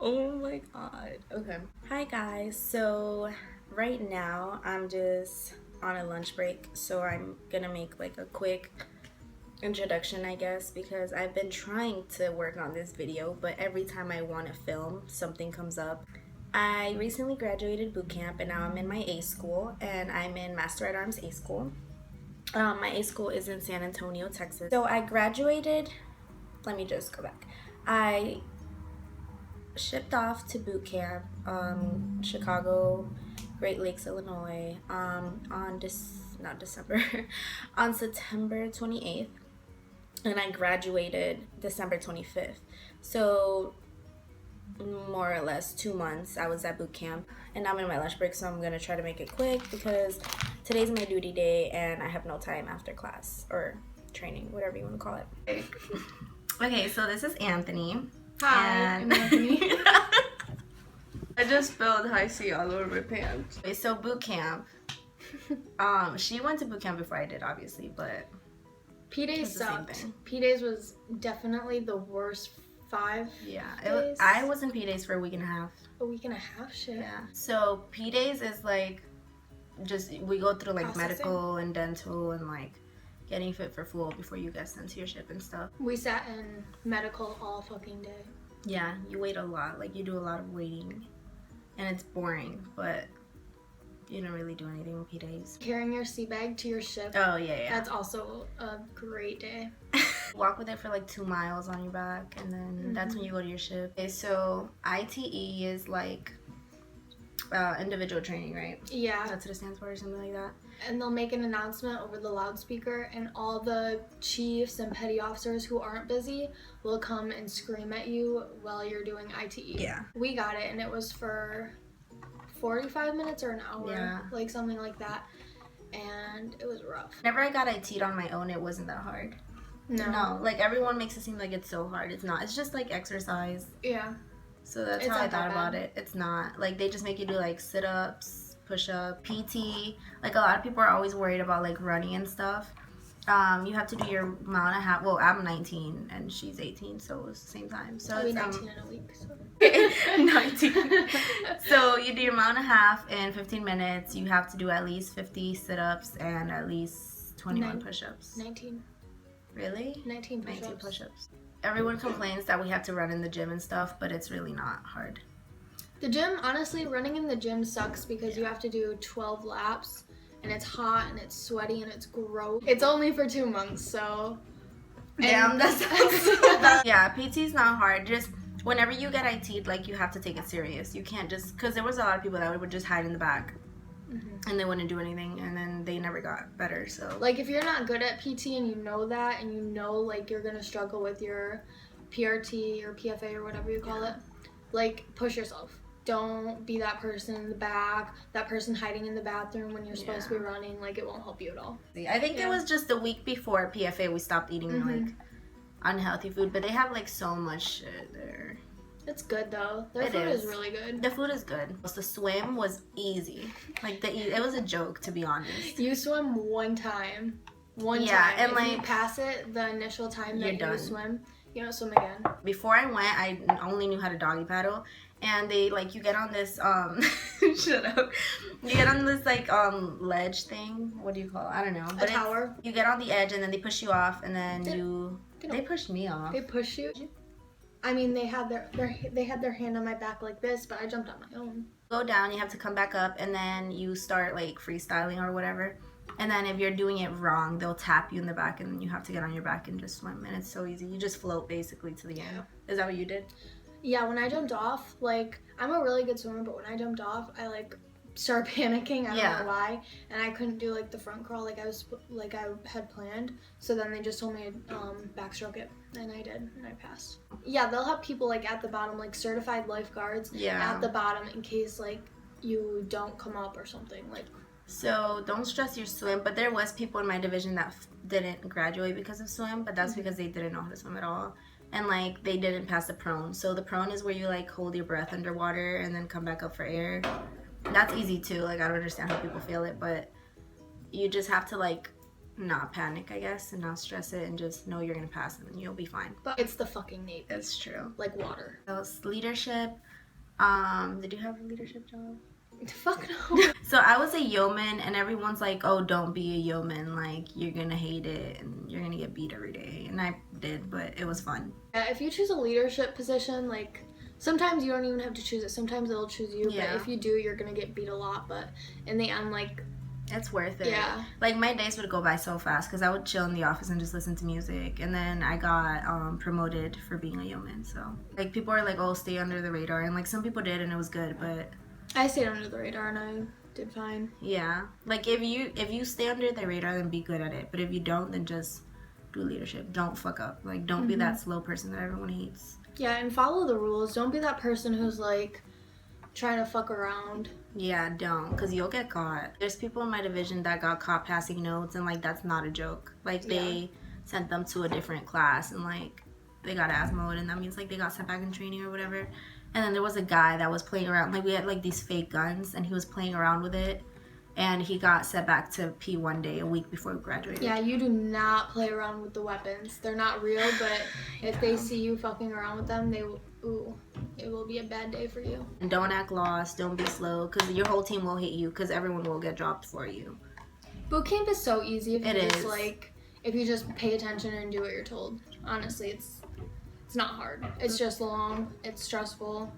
Oh my god. Okay. Hi guys. So right now I'm just on a lunch break, so I'm gonna make like a quick introduction, I guess, because I've been trying to work on this video, but every time I want to film, something comes up. I recently graduated boot camp and now I'm in my A school, and I'm in Master at Arms A school. My A school is in San Antonio, Texas. So I graduated, let me just go back. I shipped off to boot camp, Chicago, Great Lakes, Illinois, on not December, on September 28th, and I graduated December 25th. So more or less 2 months I was at boot camp, and I'm in my lunch break, so I'm gonna try to make it quick because today's my duty day and I have no time after class or training, whatever you want to call it. Okay, so this is Anthony. Hi, I'm Anthony. I just spelled high C all over my pants. Okay, so boot camp. She went to boot camp before I did, obviously, but P-Days the same sucked. thing. P-Days was definitely the worst 5 days. I was in P-Days for a week and a half. A week and a half, shit. Yeah. So P-Days is like, just we go through like Processing. medical and dental and like getting fit for full before you get sent to your ship and stuff. We sat in medical all fucking day. Yeah, you wait a lot. Like you do a lot of waiting, and it's boring, but you don't really do anything with P-Days. Carrying your sea bag to your ship. Oh yeah. That's also a great day. Walk with it for like 2 miles on your back, and then that's when you go to your ship. Okay, so ITE is like individual training, right? Yeah. That's what it stands for, or something like that. And they'll make an announcement over the loudspeaker, and all the chiefs and petty officers who aren't busy will come and scream at you while you're doing ITE. Yeah. We got it, and it was for 45 minutes or an hour, Yeah. like something like that. And it was rough. Whenever I got IT'd on my own, it wasn't that hard. No, like everyone makes it seem like it's so hard. It's not. It's just like exercise. Yeah. So that's It's how I not that thought about bad. it. It's not. Like they just make you do like sit-ups, push-up, PT. Like a lot of people are always worried about like running and stuff. You have to do your mile and a half. Well, I'm 19 and she's 18, so it's the same time. So I'll be it's 19 in a week. So. 19. So you do your mile and a half in 15 minutes. You have to do at least 50 sit-ups and at least 21 push-ups. 19. Really? 19 push-ups. 19 push-ups. Everyone complains that we have to run in the gym and stuff, but it's really not hard. The gym, honestly, running in the gym sucks because you have to do 12 laps, and it's hot and it's sweaty and it's gross. It's only for 2 months, so. Damn, that's yeah, PT's not hard. Just whenever you get IT'd, like you have to take it serious. You can't just, because there was a lot of people that would just hide in the back and they wouldn't do anything, and then they never got better. So Like, if you're not good at PT and you know that, and you know, like, you're gonna struggle with your PRT or PFA or whatever you call it, like, push yourself. Don't be that person in the back, that person hiding in the bathroom when you're supposed to be running. Like, it won't help you at all. I think it was just the week before PFA we stopped eating like unhealthy food, but they have like so much shit there. It's good, though. Their It food is. is really good. The food is good. The swim was easy. Like it was a joke, to be honest. You swim one time. One Yeah, time. and, if you like, pass it, the initial time you're that done. you swim, you don't swim again. Before I went, I only knew how to doggy paddle, and they like you get on this shut up. You get on this like ledge thing. What do you call it? I don't know. A tower. You get on the edge and then they push you off, and then they pushed me off. They push you. I mean, they had their hand on my back like this, but I jumped on my own. Go down, you have to come back up, and then you start like freestyling or whatever. And then if you're doing it wrong, they'll tap you in the back, and then you have to get on your back and just swim. And it's so easy. You just float basically to the end. Is that what you did? Yeah, when I jumped off, like, I'm a really good swimmer, but when I jumped off, I like started panicking. I don't know why, and I couldn't do like the front crawl like I had planned. So then they just told me to backstroke it, and I did, and I passed. Yeah, they'll have people like at the bottom, like certified lifeguards at the bottom in case like you don't come up or something. Like, so don't stress your swim, but there was people in my division that didn't graduate because of swim, but that's because they didn't know how to swim at all. And like they didn't pass the prone. So the prone is where you like hold your breath underwater and then come back up for air. That's easy too. Like I don't understand how people feel it, but you just have to like not panic, I guess, and not stress it, and just know you're gonna pass and you'll be fine. but it's the fucking Navy. That's true. Like water. So it's leadership, Did you have a leadership job? Fuck no. So I was a yeoman, and everyone's like, oh, don't be a yeoman, like you're gonna hate it and you're gonna get beat every day. And I did, but it was fun. Yeah, if you choose a leadership position, like sometimes you don't even have to choose it, sometimes it'll choose you. Yeah. But if you do, you're gonna get beat a lot. But in the end, like, it's worth it. Yeah. Like my days would go by so fast because I would chill in the office and just listen to music. And then I got promoted for being a yeoman. So like people are like, oh, stay under the radar, and like some people did, and it was good. But I stayed under the radar and I did fine. yeah, like if you stay under the radar, then be good at it. But if you don't, then just do leadership. Don't fuck up. Like don't be that slow person that everyone hates. Yeah, and follow the rules. Don't be that person who's like trying to fuck around. Yeah, don't, because you'll get caught. There's people in my division that got caught passing notes, and like that's not a joke. Like they sent them to a different class, and like they got asthma, and that means like they got sent back in training or whatever. And then there was a guy that was playing around. Like we had like these fake guns, and he was playing around with it, and he got sent back to P one day a week before we graduated. Yeah, you do not play around with the weapons. They're not real, but if they see you fucking around with them, they will. Ooh, it will be a bad day for you. And don't act lost. Don't be slow, because your whole team will hate you, because everyone will get dropped for you. Boot camp is so easy if you It just is. like if you just pay attention and do what you're told. Honestly, it's not hard. It's just long. It's stressful.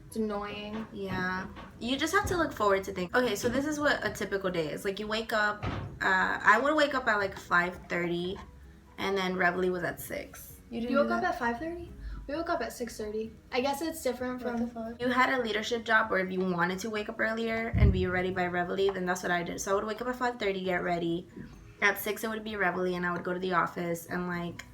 It's annoying. Yeah, you just have to look forward to things. Okay, so this is what a typical day is. Like you wake up, I would wake up at like 5:30, and then Reveille was at 6. You woke up at 5:30? We woke up at 6:30. I guess it's different from. You had a leadership job, or if you wanted to wake up earlier and be ready by Reveille, then that's what I did. So I would wake up at 5:30, get ready. At 6 it would be Reveille, and I would go to the office and like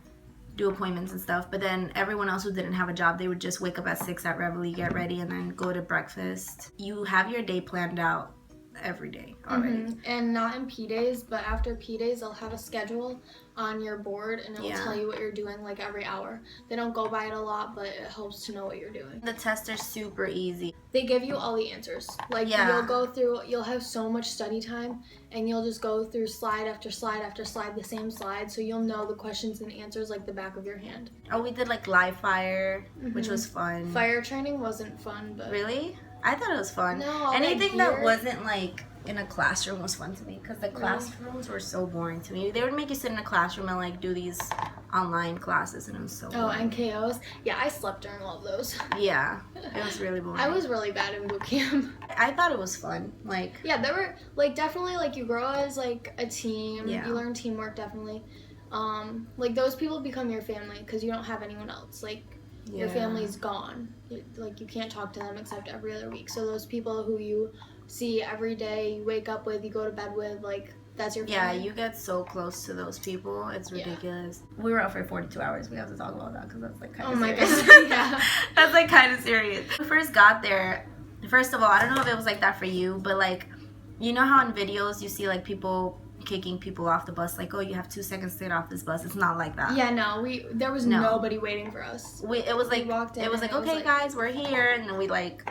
do appointments and stuff. But then everyone else who didn't have a job, they would just wake up at 6 at Reveille, get ready, and then go to breakfast. You have your day planned out every day already. And not in P days, but after P days, they'll have a schedule on your board, and it'll tell you what you're doing like every hour. They don't go by it a lot, but it helps to know what you're doing. The tests are super easy. They give you all the answers. Like you'll go through, you'll have so much study time, and you'll just go through slide after slide after slide, the same slide, so you'll know the questions and answers like the back of your hand. Oh, we did like live fire, which was fun. Fire training wasn't fun, but Really? I thought it was fun. No, anything that wasn't like in a classroom was fun to me, because the classrooms were so boring to me. They would make you sit in a classroom and like do these online classes, and it was so boring. NKOs. Yeah, I slept during all of those. Yeah, it was really boring. I was really bad in boot camp. I thought it was fun. Like Yeah, there were like definitely like you grow as like a team. Yeah. You learn teamwork definitely. Like those people become your family because you don't have anyone else. Like your family's gone. Like you can't talk to them except every other week. So those people who you see every day, you wake up with, you go to bed with, like that's your family. Yeah, you get so close to those people. It's ridiculous. We were out for 42 hours. We have to talk about that because that's like kind of serious. Oh my god. Yeah. That's like kind of serious. When we first got there, first of all, I don't know if it was like that for you, but like, you know how in videos you see like people kicking people off the bus, like, oh, you have 2 seconds to get off this bus. It's not like that. Yeah, no, there was nobody waiting for us. It was like, walked in, it was like, okay, guys, we're here, and then we like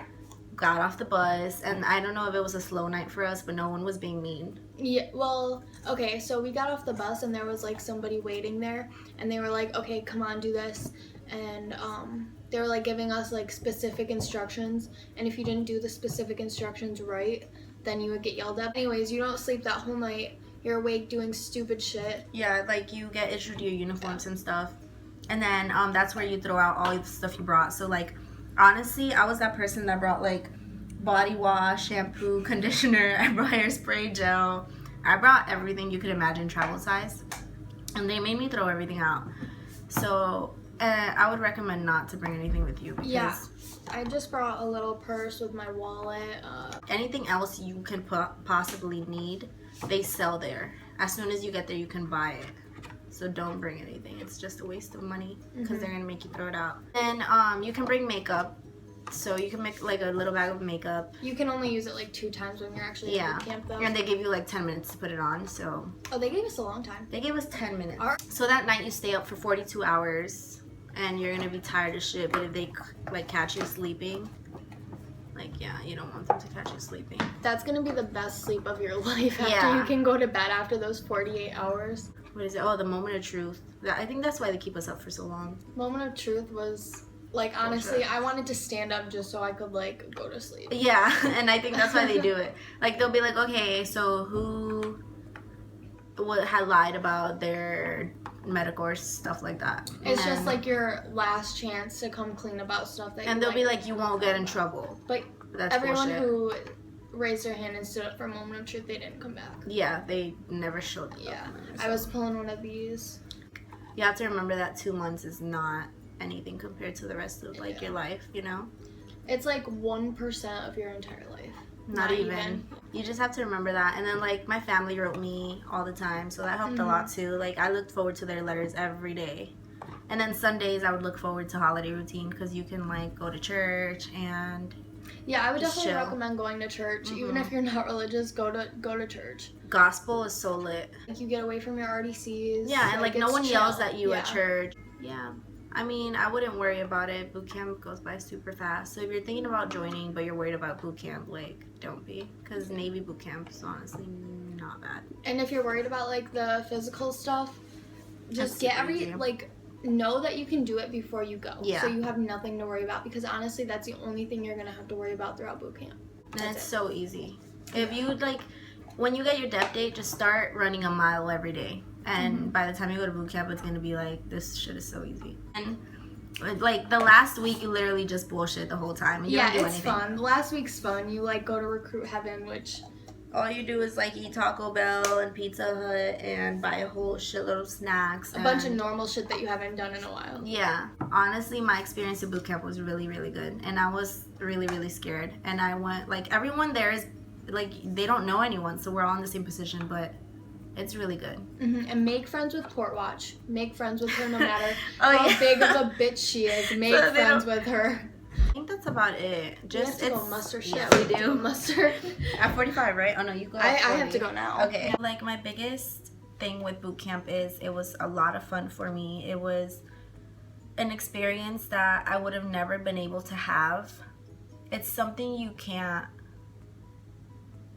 got off the bus, and I don't know if it was a slow night for us, but no one was being mean. Yeah, well, okay, so we got off the bus and there was like somebody waiting there, and they were like, okay, come on, do this, and they were like giving us like specific instructions, and if you didn't do the specific instructions right, then you would get yelled at. Anyways, you don't sleep that whole night, you're awake doing stupid shit. Yeah, like you get issued your uniforms and stuff, and then that's where you throw out all the stuff you brought. So like, honestly, I was that person that brought like body wash, shampoo, conditioner, I brought hairspray, gel. I brought everything you could imagine travel size, and they made me throw everything out. So I would recommend not to bring anything with you, because I just brought a little purse with my wallet. Anything else you can possibly need, they sell there. As soon as you get there, you can buy it. So don't bring anything. It's just a waste of money, because they're gonna make you throw it out. And you can bring makeup. So you can make like a little bag of makeup. You can only use it like 2 times when you're actually at boot camp, though. And they give you like 10 minutes to put it on. So they gave us a long time. They gave us 10 minutes. Right. So that night you stay up for 42 hours, and you're gonna be tired as shit. But if they like catch you sleeping, like you don't want them to catch you sleeping. That's gonna be the best sleep of your life after you can go to bed after those 48 hours. What is it? Oh, the moment of truth. I think that's why they keep us up for so long. Moment of truth was Like, honestly, I wanted to stand up just so I could, like, go to sleep. Yeah, and I think that's why they do it. Like, they'll be like, okay, so who had lied about their medical or stuff like that? It's just like your last chance to come clean about stuff that and they'll be like, you won't get in trouble. But that's everyone bullshit. who raised their hand and stood up for a moment of truth, they didn't come back. Yeah, they never showed up. Yeah, I was pulling one of these. You have to remember that 2 months is not anything compared to the rest of like your life, you know? It's like 1% of your entire life. Not even. You just have to remember that. And then like my family wrote me all the time, so that helped a lot too. Like I looked forward to their letters every day. And then Sundays I would look forward to holiday routine because you can like go to church and I would definitely recommend going to church. Even if you're not religious, go to church. Gospel is so lit. Like you get away from your RDCs. Yeah, and like no one yells at you at church. Yeah. I mean, I wouldn't worry about it. Boot camp goes by super fast. So if you're thinking about joining, but you're worried about boot camp, like, don't be. Because Navy Bootcamp is honestly not bad. And if you're worried about, like, the physical stuff, just know that you can do it before you go. Yeah. So you have nothing to worry about. Because honestly, that's the only thing you're going to have to worry about throughout boot camp. And it's so easy. If you, like, when you get your dep date, just start running a mile every day. And by the time you go to boot camp, it's going to be like, this shit is so easy. And like the last week, you literally just bullshit the whole time. And you don't do anything. Fun. The last week's fun. You like go to recruit heaven, which all you do is like eat Taco Bell and Pizza Hut and buy a whole shitload of snacks. A bunch of normal shit that you haven't done in a while. Yeah. Honestly, my experience at boot camp was really, really good. And I was really, really scared. And I went, like, everyone there is, like, they don't know anyone. So we're all in the same position, but it's really good. And make friends with Port Watch. Make friends with her no matter how big of a bitch she is. Make friends with her. I think that's about it. Just we have to go muster shit. Yeah, we do. Muster. At 45, right? Oh no, you go. I have to go now. Okay. Like my biggest thing with boot camp is it was a lot of fun for me. It was an experience that I would have never been able to have. It's something you can't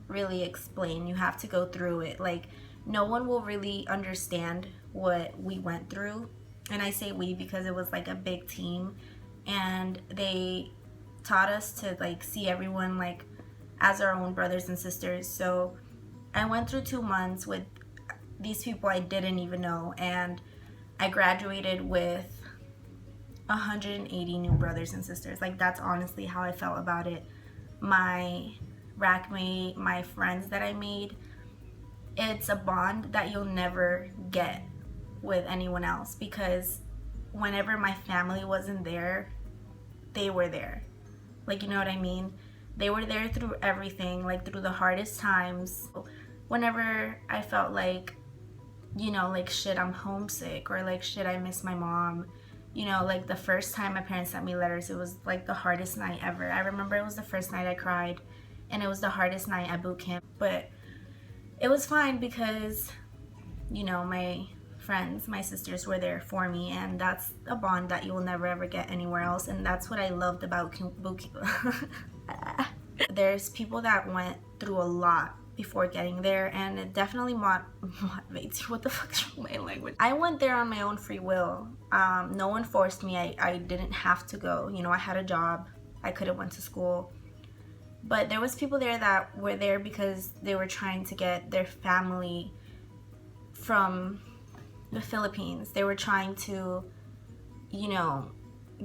really explain. You have to go through it. Like, no one will really understand what we went through. And I say we because it was like a big team. And they taught us to like see everyone like as our own brothers and sisters. So I went through 2 months with these people I didn't even know. And I graduated with 180 new brothers and sisters. Like, that's honestly how I felt about it. My rack mate, my friends that I made, it's a bond that you'll never get with anyone else, because whenever my family wasn't there, they were there. Like, you know what I mean? They were there through everything, like through the hardest times. Whenever I felt like, you know, like shit, I'm homesick, or like shit, I miss my mom. You know, like the first time my parents sent me letters, it was like the hardest night ever. I remember it was the first night I cried, and it was the hardest night at boot camp. But it was fine because, you know, my friends, my sisters were there for me, and that's a bond that you will never ever get anywhere else. And that's what I loved about boot camp. There's people that went through a lot before getting there, and it definitely motivates you. What the fuck is wrong with my language? I went there on my own free will. No one forced me. I didn't have to go. You know, I had a job. I could have went to school. But there was people there that were there because they were trying to get their family from the Philippines. They were trying to, you know,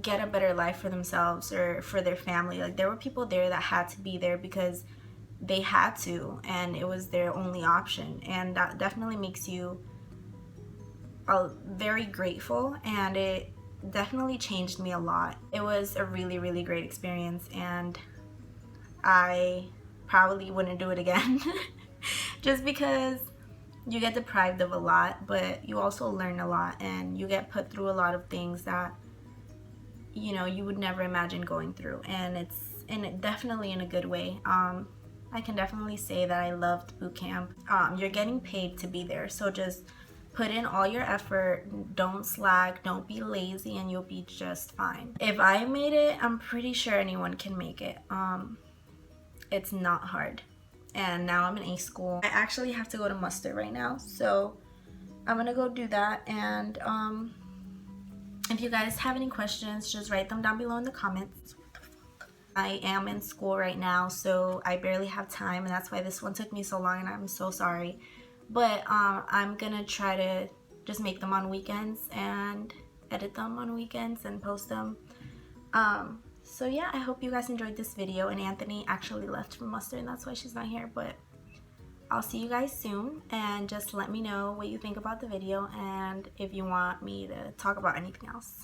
get a better life for themselves or for their family. Like, there were people there that had to be there because they had to, and it was their only option. And that definitely makes you very grateful, and it definitely changed me a lot. It was a really, really great experience, and I probably wouldn't do it again. Just because you get deprived of a lot, but you also learn a lot, and you get put through a lot of things that, you know, you would never imagine going through. And it's definitely in a good way. I can definitely say that I loved boot camp. You're getting paid to be there, so just put in all your effort. Don't slack, don't be lazy, and you'll be just fine. If I made it, I'm pretty sure anyone can make it. It's not hard. And now I'm in A school. I actually have to go to muster right now, so I'm gonna go do that. And If you guys have any questions, just write them down below in the comments. I am in school right now, so I barely have time, and that's why this one took me so long, and I'm so sorry. But I'm gonna try to just make them on weekends and edit them on weekends and post them. So yeah, I hope you guys enjoyed this video. And Anthony actually left for muster, and that's why she's not here. But I'll see you guys soon, and just let me know what you think about the video and if you want me to talk about anything else.